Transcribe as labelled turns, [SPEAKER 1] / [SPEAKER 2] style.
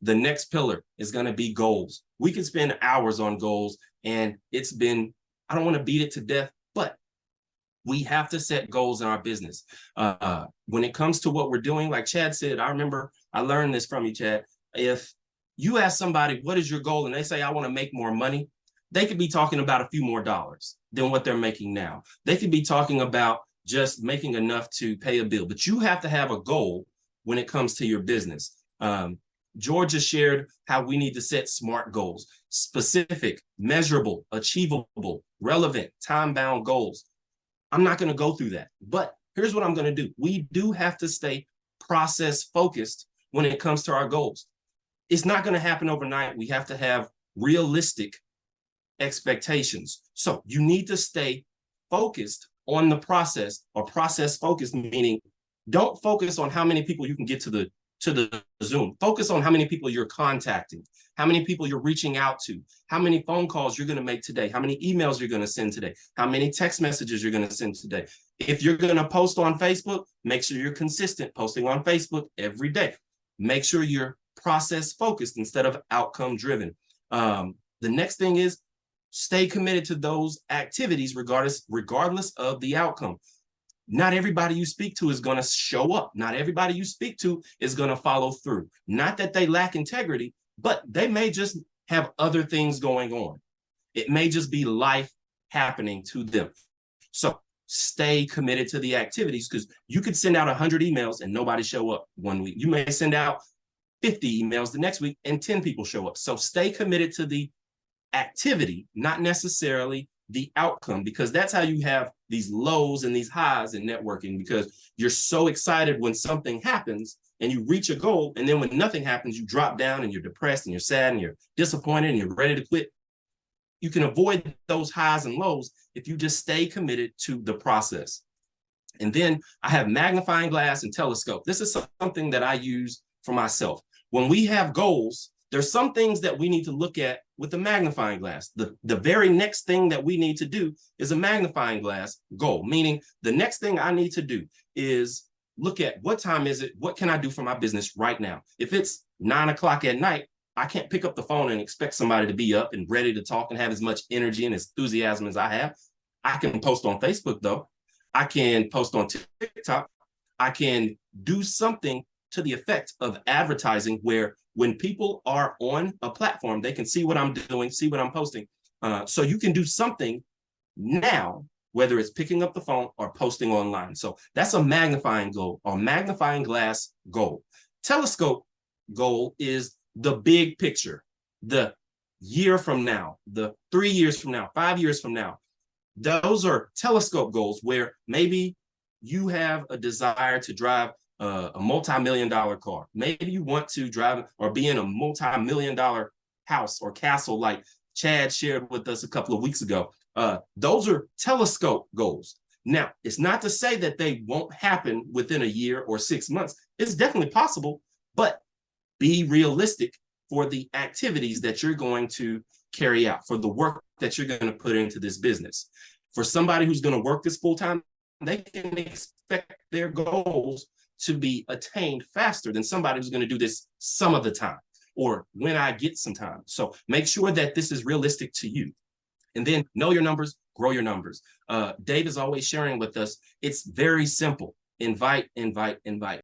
[SPEAKER 1] The next pillar is going to be goals. We could spend hours on goals, and I don't want to beat it to death, but we have to set goals in our business. When it comes to what we're doing, like Chad said, I remember I learned this from you, Chad. If you ask somebody, what is your goal? And they say, I want to make more money. They could be talking about a few more dollars than what they're making now. They could be talking about just making enough to pay a bill, but you have to have a goal when it comes to your business. George has shared how we need to set SMART goals: specific, measurable, achievable, relevant, time-bound goals. I'm not going to go through that, but here's what I'm going to do. We do have to stay process focused when it comes to our goals. It's not going to happen overnight. We have to have realistic expectations. So you need to stay focused on the process, or process focused, meaning don't focus on how many people you can get to the Zoom. Focus on how many people you're contacting, how many people you're reaching out to, how many phone calls you're going to make today, how many emails you're going to send today, how many text messages you're going to send today. If you're going to post on Facebook, make sure you're consistent posting on Facebook every day. Make sure you're process focused instead of outcome driven. The next thing is stay committed to those activities regardless of the outcome. Not everybody you speak to is going to show up. Not everybody you speak to is going to follow through. Not that they lack integrity, but they may just have other things going on. It may just be life happening to them. So stay committed to the activities, because you could send out 100 emails and nobody show up one week. You may send out 50 emails the next week and 10 people show up. So stay committed to the activity, not necessarily the outcome, because that's how you have these lows and these highs in networking, because you're so excited when something happens and you reach a goal, and then when nothing happens, you drop down and you're depressed and you're sad and you're disappointed and you're ready to quit. You can avoid those highs and lows if you just stay committed to the process. And then I have magnifying glass and telescope. This is something that I use for myself. When we have goals, there's some things that we need to look at with the magnifying glass. The very next thing that we need to do is a magnifying glass goal, meaning the next thing I need to do is look at what time is it? What can I do for my business right now? If it's 9 o'clock at night, I can't pick up the phone and expect somebody to be up and ready to talk and have as much energy and enthusiasm as I have. I can post on Facebook though. I can post on TikTok. I can do something to the effect of advertising where when people are on a platform, they can see what I'm doing, see what I'm posting. So you can do something now, whether it's picking up the phone or posting online. So that's a magnifying goal, or magnifying glass goal. Telescope goal is the big picture, the year from now, the 3 years from now, 5 years from now. Those are telescope goals where maybe you have a desire to drive a multi-million-dollar car. Maybe you want to drive or be in a multi-million-dollar house or castle like Chad shared with us a couple of weeks ago. Those are telescope goals. Now, it's not to say that they won't happen within a year or 6 months. It's definitely possible, but be realistic for the activities that you're going to carry out, for the work that you're going to put into this business. For somebody who's going to work this full-time, they can expect their goals to be attained faster than somebody who's going to do this some of the time or when I get some time. So make sure that this is realistic to you. And then know your numbers, grow your numbers. Dave is always sharing with us. It's very simple. Invite, invite, invite.